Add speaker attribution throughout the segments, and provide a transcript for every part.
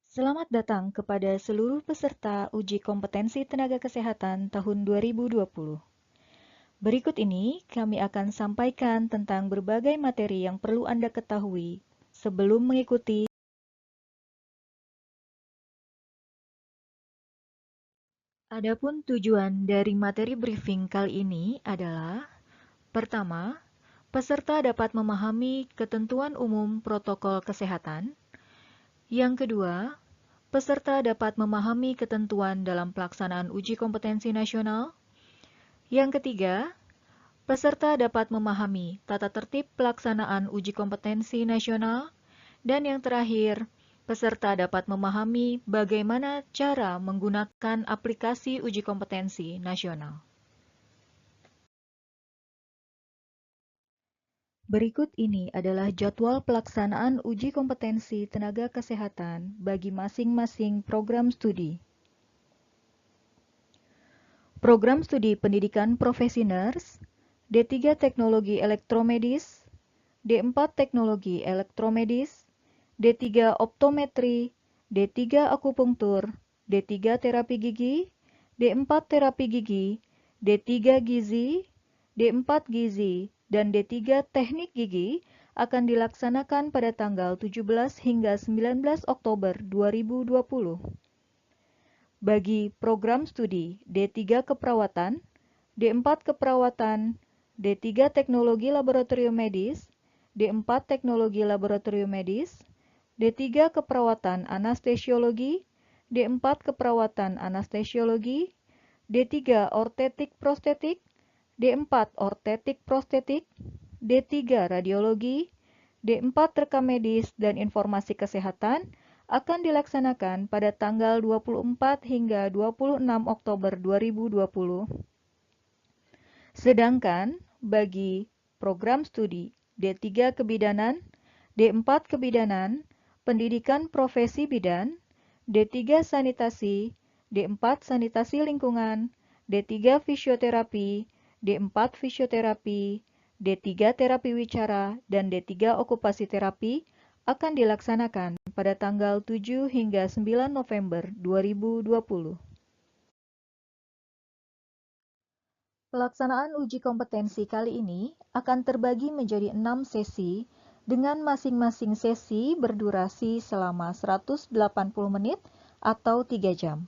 Speaker 1: Selamat datang kepada seluruh peserta uji kompetensi tenaga kesehatan tahun 2020. Berikut ini kami akan sampaikan tentang berbagai materi yang perlu Anda ketahui sebelum mengikuti. Adapun tujuan dari materi briefing kali ini adalah: pertama, peserta dapat memahami ketentuan umum protokol kesehatan. Yang kedua, peserta dapat memahami ketentuan dalam pelaksanaan uji kompetensi nasional. Yang ketiga, peserta dapat memahami tata tertib pelaksanaan uji kompetensi nasional. Dan yang terakhir, peserta dapat memahami bagaimana cara menggunakan aplikasi uji kompetensi nasional. Berikut ini adalah jadwal pelaksanaan uji kompetensi tenaga kesehatan bagi masing-masing program studi. Program Studi Pendidikan Profesi Nurse, D3 Teknologi Elektromedis, D4 Teknologi Elektromedis, D3 Optometri, D3 Akupunktur, D3 Terapi Gigi, D4 Terapi Gigi, D3 Gizi, D4 Gizi, dan D3 Teknik Gigi akan dilaksanakan pada tanggal 17 hingga 19 Oktober 2020. Bagi program studi D3 Keperawatan, D4 Keperawatan, D3 Teknologi Laboratorium Medis, D4 Teknologi Laboratorium Medis, D3 Keperawatan Anestesiologi, D4 Keperawatan Anestesiologi, D3 Ortetik Prostetik, D4 Ortetik Prostetik, D3 Radiologi, D4 Rekam Medis dan Informasi Kesehatan akan dilaksanakan pada tanggal 24 hingga 26 Oktober 2020. Sedangkan bagi program studi D3 Kebidanan, D4 Kebidanan, Pendidikan Profesi Bidan, D3 Sanitasi, D4 Sanitasi Lingkungan, D3 Fisioterapi, D4 Fisioterapi, D3 Terapi Wicara, dan D3 Okupasi Terapi akan dilaksanakan pada tanggal 7 hingga 9 November 2020. Pelaksanaan uji kompetensi kali ini akan terbagi menjadi 6 sesi dengan masing-masing sesi berdurasi selama 180 menit atau 3 jam.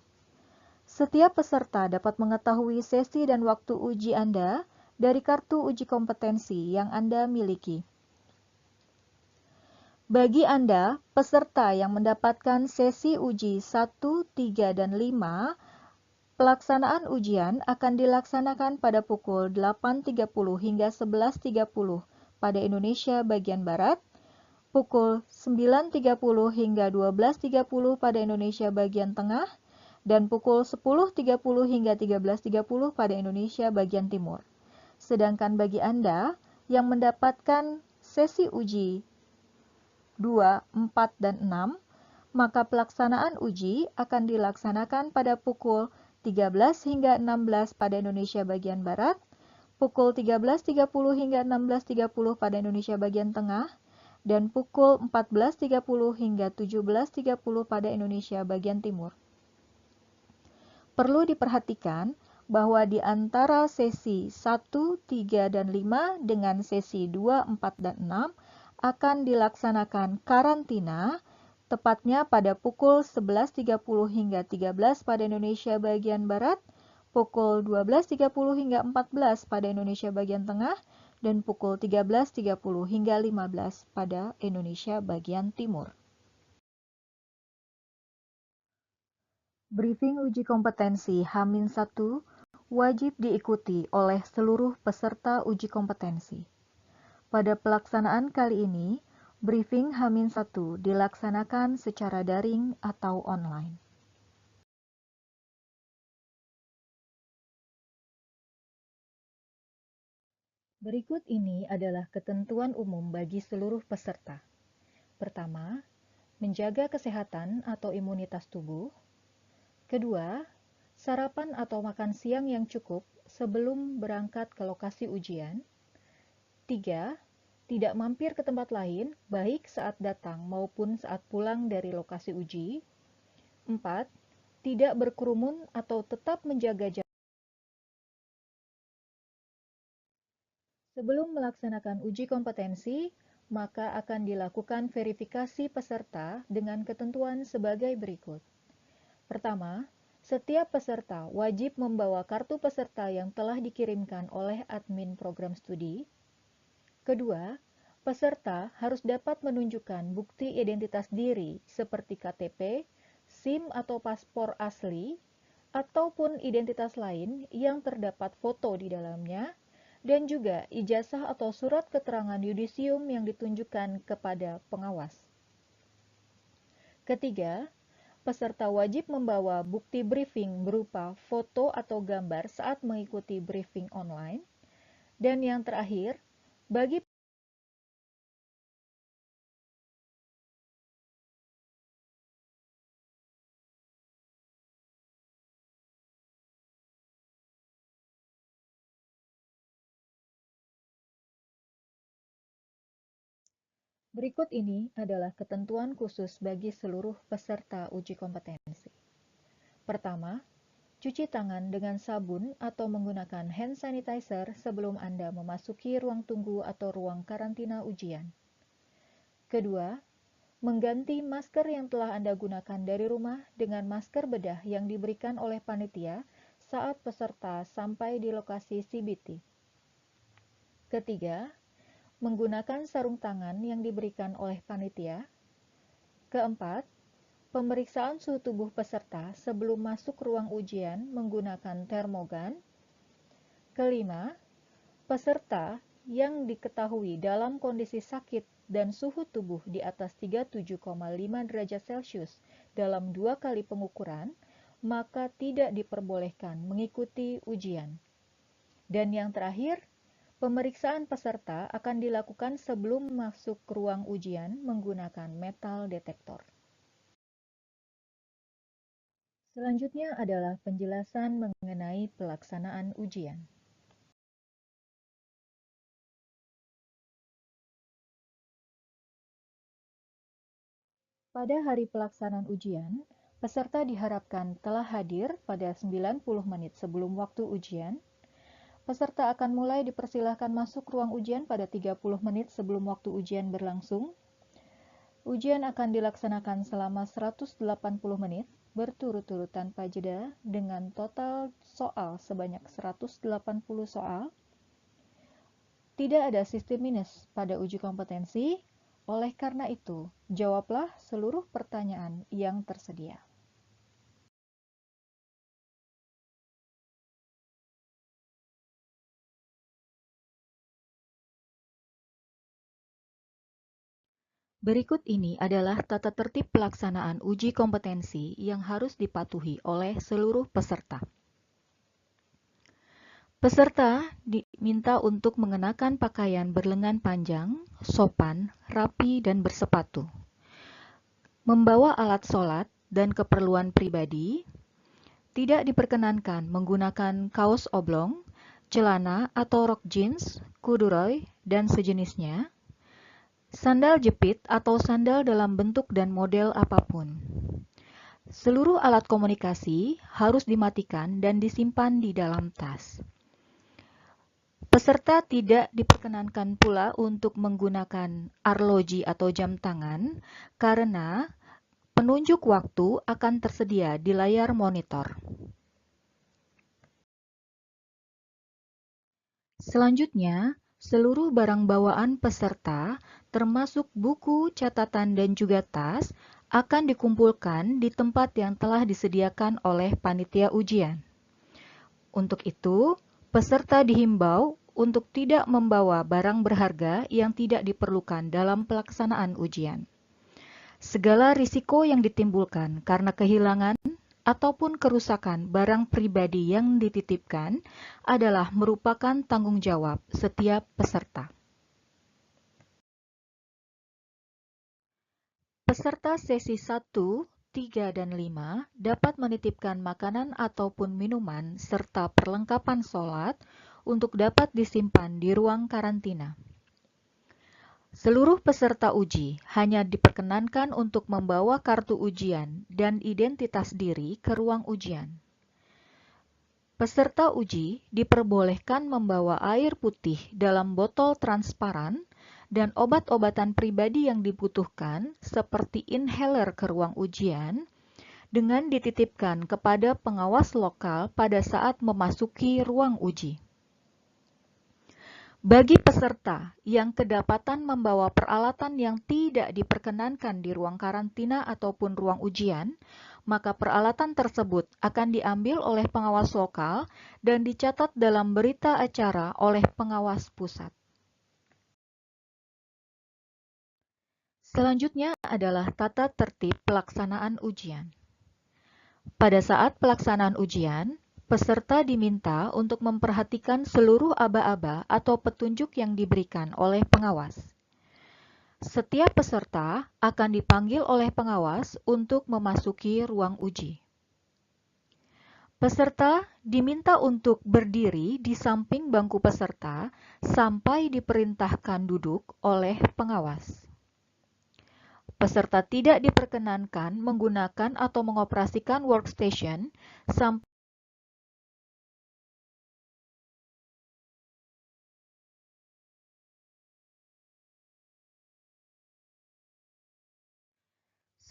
Speaker 1: Setiap peserta dapat mengetahui sesi dan waktu uji Anda dari kartu uji kompetensi yang Anda miliki. Bagi Anda, peserta yang mendapatkan sesi uji 1, 3, dan 5, pelaksanaan ujian akan dilaksanakan pada pukul 8.30 hingga 11.30 pada Indonesia bagian Barat, pukul 9.30 hingga 12.30 pada Indonesia bagian Tengah, dan pukul 10.30 hingga 13.30 pada Indonesia bagian Timur. Sedangkan bagi Anda yang mendapatkan sesi uji 2, 4, dan 6, maka pelaksanaan uji akan dilaksanakan pada pukul 13 hingga 16 pada Indonesia bagian Barat, pukul 13.30 hingga 16.30 pada Indonesia bagian Tengah, dan pukul 14.30 hingga 17.30 pada Indonesia bagian Timur. Perlu diperhatikan bahwa di antara sesi 1, 3, dan 5 dengan sesi 2, 4, dan 6 akan dilaksanakan karantina, tepatnya pada pukul 11.30 hingga 13 pada Indonesia bagian Barat, pukul 12.30 hingga 14 pada Indonesia bagian Tengah, dan pukul 13.30 hingga 15 pada Indonesia bagian Timur. Briefing uji kompetensi H-1 wajib diikuti oleh seluruh peserta uji kompetensi. Pada pelaksanaan kali ini, briefing H-1 dilaksanakan secara daring atau online. Berikut ini adalah ketentuan umum bagi seluruh peserta. Pertama, menjaga kesehatan atau imunitas tubuh. Kedua, sarapan atau makan siang yang cukup sebelum berangkat ke lokasi ujian. 3. Tidak mampir ke tempat lain, baik saat datang maupun saat pulang dari lokasi uji. 4. Tidak berkerumun atau tetap menjaga jarak. Sebelum melaksanakan uji kompetensi, maka akan dilakukan verifikasi peserta dengan ketentuan sebagai berikut. Pertama, setiap peserta wajib membawa kartu peserta yang telah dikirimkan oleh admin program studi. Kedua, peserta harus dapat menunjukkan bukti identitas diri seperti KTP, SIM atau paspor asli, ataupun identitas lain yang terdapat foto di dalamnya, dan juga ijazah atau surat keterangan yudisium yang ditunjukkan kepada pengawas. Ketiga, peserta wajib membawa bukti briefing berupa foto atau gambar saat mengikuti briefing online. Dan yang terakhir, bagi berikut ini adalah ketentuan khusus bagi seluruh peserta uji kompetensi. Pertama, cuci tangan dengan sabun atau menggunakan hand sanitizer sebelum Anda memasuki ruang tunggu atau ruang karantina ujian. Kedua, mengganti masker yang telah Anda gunakan dari rumah dengan masker bedah yang diberikan oleh panitia saat peserta sampai di lokasi CBT. Ketiga, menggunakan sarung tangan yang diberikan oleh panitia. Keempat, pemeriksaan suhu tubuh peserta sebelum masuk ruang ujian menggunakan termogan. Kelima, peserta yang diketahui dalam kondisi sakit dan suhu tubuh di atas 37,5 derajat Celcius dalam 2 kali pengukuran, maka tidak diperbolehkan mengikuti ujian. Dan yang terakhir, pemeriksaan peserta akan dilakukan sebelum masuk ruang ujian menggunakan metal detektor. Selanjutnya adalah penjelasan mengenai pelaksanaan ujian. Pada hari pelaksanaan ujian, peserta diharapkan telah hadir pada 90 menit sebelum waktu ujian. Peserta akan mulai dipersilahkan masuk ruang ujian pada 30 menit sebelum waktu ujian berlangsung. Ujian akan dilaksanakan selama 180 menit berturut-turut tanpa jeda dengan total soal sebanyak 180 soal. Tidak ada sistem minus pada uji kompetensi, oleh karena itu, jawablah seluruh pertanyaan yang tersedia. Berikut ini adalah tata tertib pelaksanaan uji kompetensi yang harus dipatuhi oleh seluruh peserta. Peserta diminta untuk mengenakan pakaian berlengan panjang, sopan, rapi, dan bersepatu. Membawa alat sholat dan keperluan pribadi. Tidak diperkenankan menggunakan kaos oblong, celana atau rok jeans, corduroy, dan sejenisnya. Sandal jepit atau sandal dalam bentuk dan model apapun. Seluruh alat komunikasi harus dimatikan dan disimpan di dalam tas. Peserta tidak diperkenankan pula untuk menggunakan arloji atau jam tangan karena penunjuk waktu akan tersedia di layar monitor. Selanjutnya, seluruh barang bawaan peserta, termasuk buku, catatan, dan juga tas, akan dikumpulkan di tempat yang telah disediakan oleh panitia ujian. Untuk itu, peserta dihimbau untuk tidak membawa barang berharga yang tidak diperlukan dalam pelaksanaan ujian. Segala risiko yang ditimbulkan karena kehilangan ataupun kerusakan barang pribadi yang dititipkan adalah merupakan tanggung jawab setiap peserta. Peserta sesi 1, 3, dan 5 dapat menitipkan makanan ataupun minuman serta perlengkapan sholat untuk dapat disimpan di ruang karantina. Seluruh peserta uji hanya diperkenankan untuk membawa kartu ujian dan identitas diri ke ruang ujian. Peserta uji diperbolehkan membawa air putih dalam botol transparan dan obat-obatan pribadi yang dibutuhkan seperti inhaler ke ruang ujian dengan dititipkan kepada pengawas lokal pada saat memasuki ruang uji. Bagi peserta yang kedapatan membawa peralatan yang tidak diperkenankan di ruang karantina ataupun ruang ujian, maka peralatan tersebut akan diambil oleh pengawas lokal dan dicatat dalam berita acara oleh pengawas pusat. Selanjutnya adalah tata tertib pelaksanaan ujian. Pada saat pelaksanaan ujian, peserta diminta untuk memperhatikan seluruh aba-aba atau petunjuk yang diberikan oleh pengawas. Setiap peserta akan dipanggil oleh pengawas untuk memasuki ruang uji. Peserta diminta untuk berdiri di samping bangku peserta sampai diperintahkan duduk oleh pengawas. Peserta tidak diperkenankan menggunakan atau mengoperasikan workstation sampai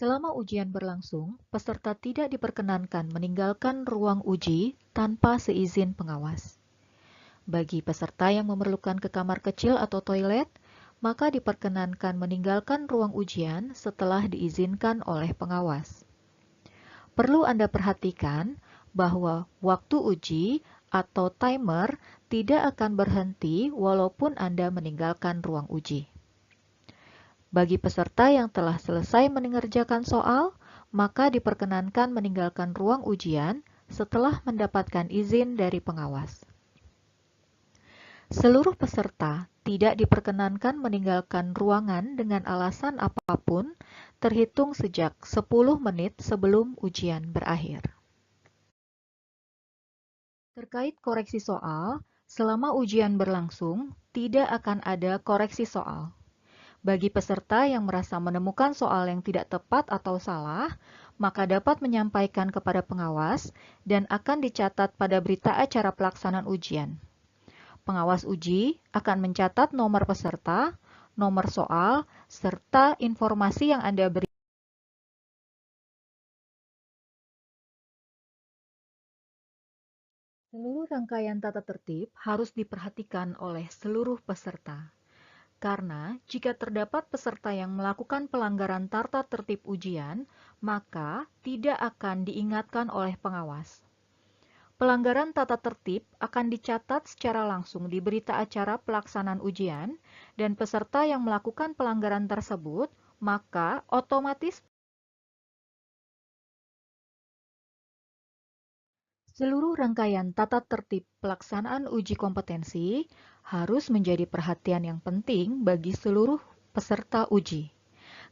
Speaker 1: selama ujian berlangsung, peserta tidak diperkenankan meninggalkan ruang uji tanpa seizin pengawas. Bagi peserta yang memerlukan ke kamar kecil atau toilet, maka diperkenankan meninggalkan ruang ujian setelah diizinkan oleh pengawas. Perlu Anda perhatikan bahwa waktu uji atau timer tidak akan berhenti walaupun Anda meninggalkan ruang uji. Bagi peserta yang telah selesai mengerjakan soal, maka diperkenankan meninggalkan ruang ujian setelah mendapatkan izin dari pengawas. Seluruh peserta tidak diperkenankan meninggalkan ruangan dengan alasan apapun terhitung sejak 10 menit sebelum ujian berakhir. Terkait koreksi soal, selama ujian berlangsung, tidak akan ada koreksi soal. Bagi peserta yang merasa menemukan soal yang tidak tepat atau salah, maka dapat menyampaikan kepada pengawas dan akan dicatat pada berita acara pelaksanaan ujian. Pengawas uji akan mencatat nomor peserta, nomor soal, serta informasi yang Anda beri. Seluruh rangkaian tata tertib harus diperhatikan oleh seluruh peserta. Karena jika terdapat peserta yang melakukan pelanggaran tata tertib ujian, maka tidak akan diingatkan oleh pengawas. Pelanggaran tata tertib akan dicatat secara langsung di berita acara pelaksanaan ujian, dan peserta yang melakukan pelanggaran tersebut, maka otomatis seluruh rangkaian tata tertib pelaksanaan uji kompetensi harus menjadi perhatian yang penting bagi seluruh peserta uji.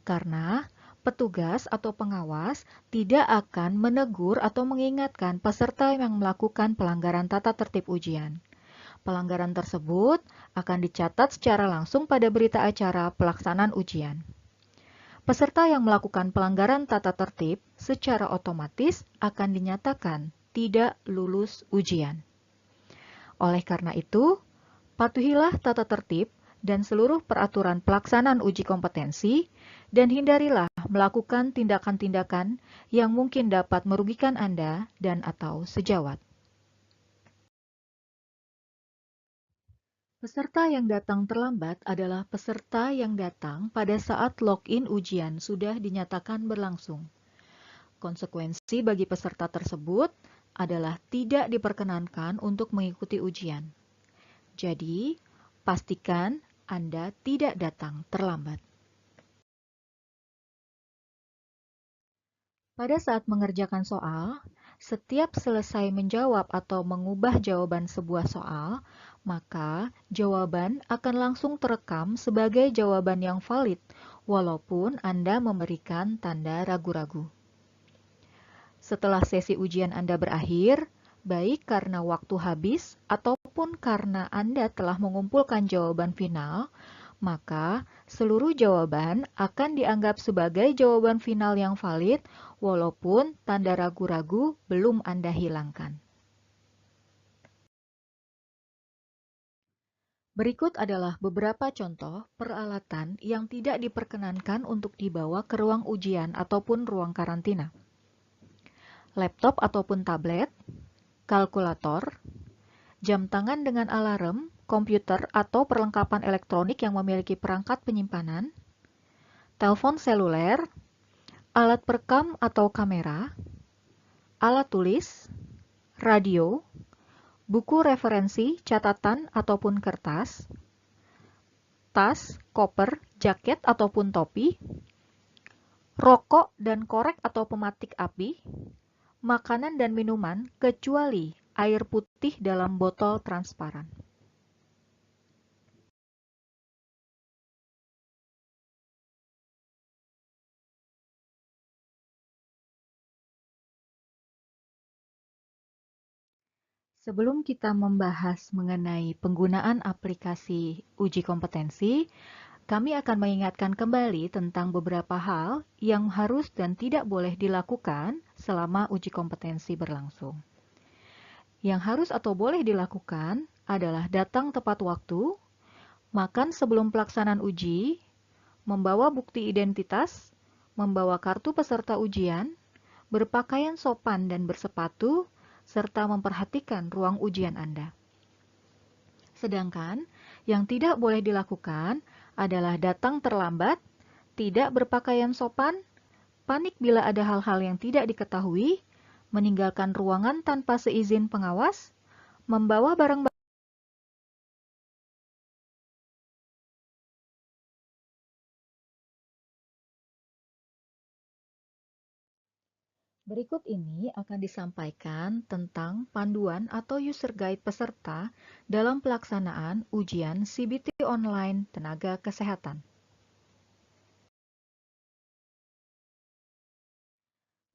Speaker 1: Karena petugas atau pengawas tidak akan menegur atau mengingatkan peserta yang melakukan pelanggaran tata tertib ujian. Pelanggaran tersebut akan dicatat secara langsung pada berita acara pelaksanaan ujian. Peserta yang melakukan pelanggaran tata tertib secara otomatis akan dinyatakan tidak lulus ujian. Oleh karena itu, patuhilah tata tertib dan seluruh peraturan pelaksanaan uji kompetensi, dan hindarilah melakukan tindakan-tindakan yang mungkin dapat merugikan Anda dan atau sejawat. Peserta yang datang terlambat adalah peserta yang datang pada saat login ujian sudah dinyatakan berlangsung. Konsekuensi bagi peserta tersebut adalah tidak diperkenankan untuk mengikuti ujian. Jadi, pastikan Anda tidak datang terlambat. Pada saat mengerjakan soal, setiap selesai menjawab atau mengubah jawaban sebuah soal, maka jawaban akan langsung terekam sebagai jawaban yang valid, walaupun Anda memberikan tanda ragu-ragu. Setelah sesi ujian Anda berakhir, baik karena waktu habis ataupun karena Anda telah mengumpulkan jawaban final, maka seluruh jawaban akan dianggap sebagai jawaban final yang valid walaupun tanda ragu-ragu belum Anda hilangkan. Berikut adalah beberapa contoh peralatan yang tidak diperkenankan untuk dibawa ke ruang ujian ataupun ruang karantina. Laptop ataupun tablet, kalkulator, jam tangan dengan alarm, komputer atau perlengkapan elektronik yang memiliki perangkat penyimpanan, telepon seluler, alat perekam atau kamera, alat tulis, radio, buku referensi, catatan ataupun kertas, tas, koper, jaket ataupun topi, rokok dan korek atau pematik api, makanan dan minuman kecuali air putih dalam botol transparan. Sebelum kita membahas mengenai penggunaan aplikasi uji kompetensi, kami akan mengingatkan kembali tentang beberapa hal yang harus dan tidak boleh dilakukan selama uji kompetensi berlangsung. Yang harus atau boleh dilakukan adalah datang tepat waktu, makan sebelum pelaksanaan uji, membawa bukti identitas, membawa kartu peserta ujian, berpakaian sopan dan bersepatu, serta memperhatikan ruang ujian Anda. Sedangkan yang tidak boleh dilakukan adalah datang terlambat, tidak berpakaian sopan, panik bila ada hal-hal yang tidak diketahui, meninggalkan ruangan tanpa seizin pengawas, membawa barang-barang. Berikut ini akan disampaikan tentang panduan atau user guide peserta dalam pelaksanaan ujian CBT online tenaga kesehatan.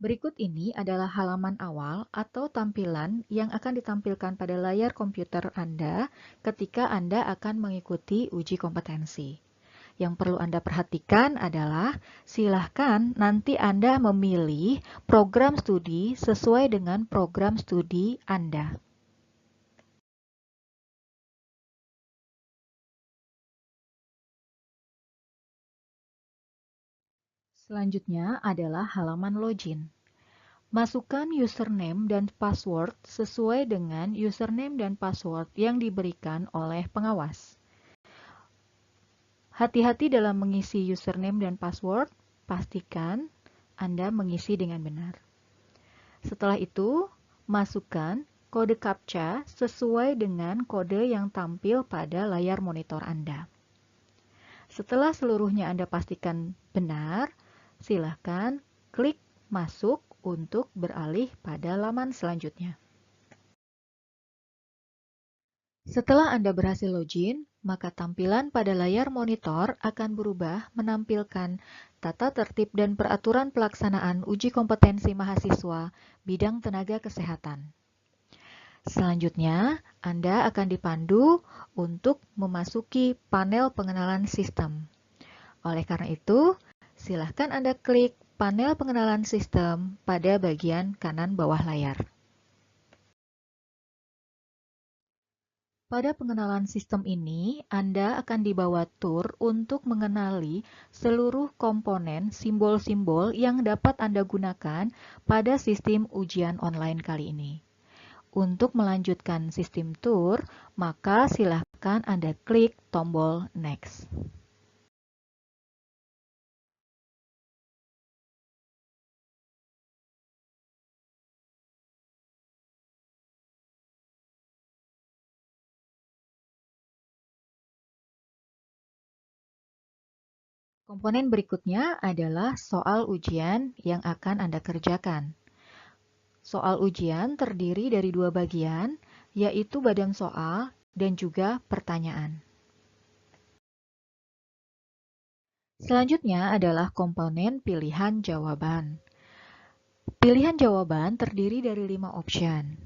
Speaker 1: Berikut ini adalah halaman awal atau tampilan yang akan ditampilkan pada layar komputer Anda ketika Anda akan mengikuti uji kompetensi. Yang perlu Anda perhatikan adalah silahkan nanti Anda memilih program studi sesuai dengan program studi Anda. Selanjutnya adalah halaman login. Masukkan username dan password sesuai dengan username dan password yang diberikan oleh pengawas. Hati-hati dalam mengisi username dan password, pastikan Anda mengisi dengan benar. Setelah itu, masukkan kode CAPTCHA sesuai dengan kode yang tampil pada layar monitor Anda. Setelah seluruhnya Anda pastikan benar, silakan klik masuk untuk beralih pada laman selanjutnya. Setelah Anda berhasil login, maka tampilan pada layar monitor akan berubah menampilkan tata tertib dan peraturan pelaksanaan uji kompetensi mahasiswa bidang tenaga kesehatan. Selanjutnya, Anda akan dipandu untuk memasuki panel pengenalan sistem. Oleh karena itu, silakan Anda klik panel pengenalan sistem pada bagian kanan bawah layar. Pada pengenalan sistem ini, Anda akan dibawa tur untuk mengenali seluruh komponen simbol-simbol yang dapat Anda gunakan pada sistem ujian online kali ini. Untuk melanjutkan sistem tur, maka silakan Anda klik tombol Next. Komponen berikutnya adalah soal ujian yang akan Anda kerjakan. Soal ujian terdiri dari dua bagian, yaitu badan soal dan juga pertanyaan. Selanjutnya adalah komponen pilihan jawaban. Pilihan jawaban terdiri dari 5 option.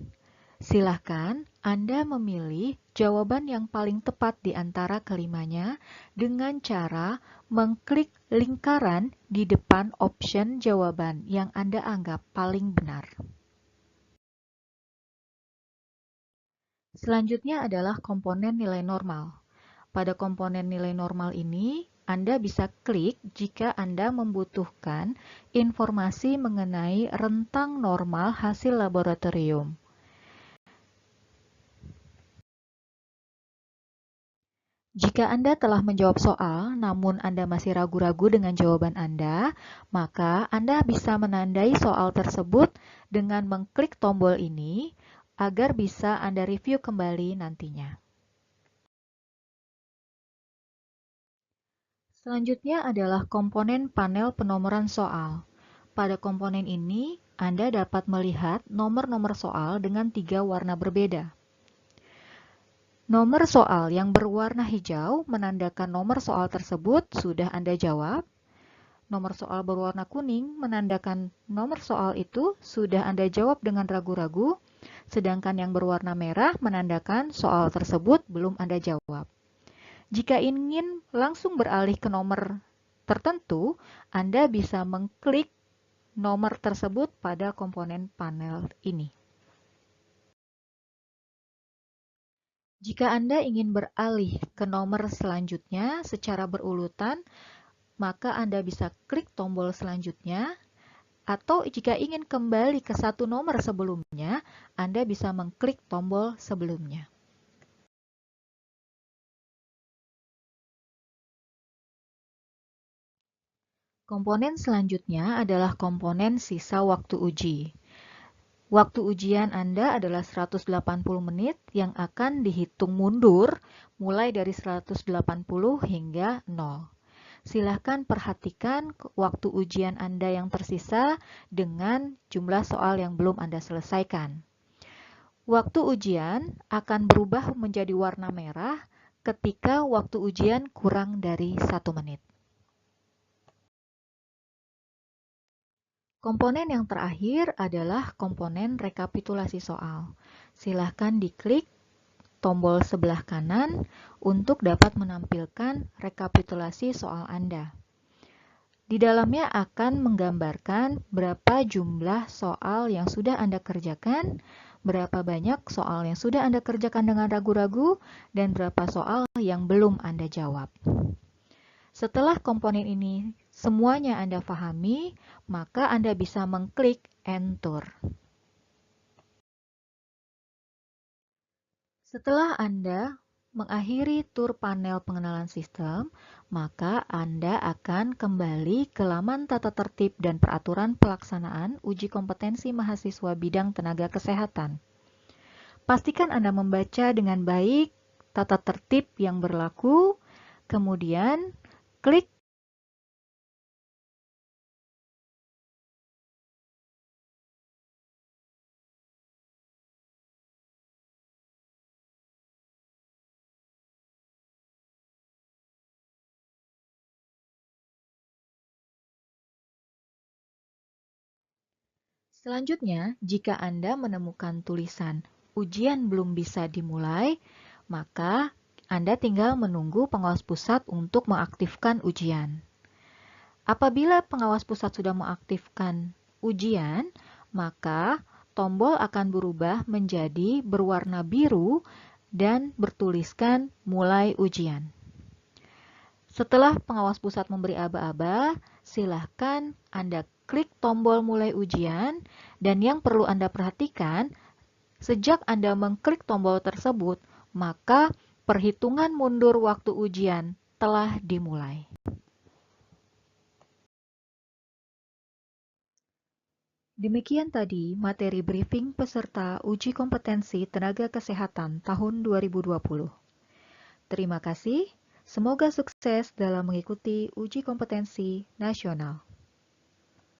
Speaker 1: Silahkan Anda memilih jawaban yang paling tepat di antara kelimanya dengan cara mengklik lingkaran di depan option jawaban yang Anda anggap paling benar. Selanjutnya adalah komponen nilai normal. Pada komponen nilai normal ini, Anda bisa klik jika Anda membutuhkan informasi mengenai rentang normal hasil laboratorium. Jika Anda telah menjawab soal, namun Anda masih ragu-ragu dengan jawaban Anda, maka Anda bisa menandai soal tersebut dengan mengklik tombol ini agar bisa Anda review kembali nantinya. Selanjutnya adalah komponen panel penomoran soal. Pada komponen ini, Anda dapat melihat nomor-nomor soal dengan 3 warna berbeda. Nomor soal yang berwarna hijau menandakan nomor soal tersebut sudah Anda jawab. Nomor soal berwarna kuning menandakan nomor soal itu sudah Anda jawab dengan ragu-ragu, sedangkan yang berwarna merah menandakan soal tersebut belum Anda jawab. Jika ingin langsung beralih ke nomor tertentu, Anda bisa mengklik nomor tersebut pada komponen panel ini. Jika Anda ingin beralih ke nomor selanjutnya secara berurutan, maka Anda bisa klik tombol selanjutnya, atau jika ingin kembali ke satu nomor sebelumnya, Anda bisa mengklik tombol sebelumnya. Komponen selanjutnya adalah komponen sisa waktu uji. Waktu ujian Anda adalah 180 menit yang akan dihitung mundur mulai dari 180 hingga 0. Silahkan perhatikan waktu ujian Anda yang tersisa dengan jumlah soal yang belum Anda selesaikan. Waktu ujian akan berubah menjadi warna merah ketika waktu ujian kurang dari 1 menit. Komponen yang terakhir adalah komponen rekapitulasi soal. Silahkan diklik tombol sebelah kanan untuk dapat menampilkan rekapitulasi soal Anda. Di dalamnya akan menggambarkan berapa jumlah soal yang sudah Anda kerjakan, berapa banyak soal yang sudah Anda kerjakan dengan ragu-ragu, dan berapa soal yang belum Anda jawab. Setelah komponen ini semuanya Anda pahami, maka Anda bisa mengklik Enter. Setelah Anda mengakhiri tur panel pengenalan sistem, maka Anda akan kembali ke laman tata tertib dan peraturan pelaksanaan uji kompetensi mahasiswa bidang tenaga kesehatan. Pastikan Anda membaca dengan baik tata tertib yang berlaku, kemudian klik Selanjutnya, jika Anda menemukan tulisan ujian belum bisa dimulai, maka Anda tinggal menunggu pengawas pusat untuk mengaktifkan ujian. Apabila pengawas pusat sudah mengaktifkan ujian, maka tombol akan berubah menjadi berwarna biru dan bertuliskan mulai ujian. Setelah pengawas pusat memberi aba-aba, silahkan Anda klik tombol mulai ujian, dan yang perlu Anda perhatikan, sejak Anda mengklik tombol tersebut, maka perhitungan mundur waktu ujian telah dimulai. Demikian tadi materi briefing peserta uji kompetensi tenaga kesehatan tahun 2020. Terima kasih, semoga sukses dalam mengikuti uji kompetensi nasional.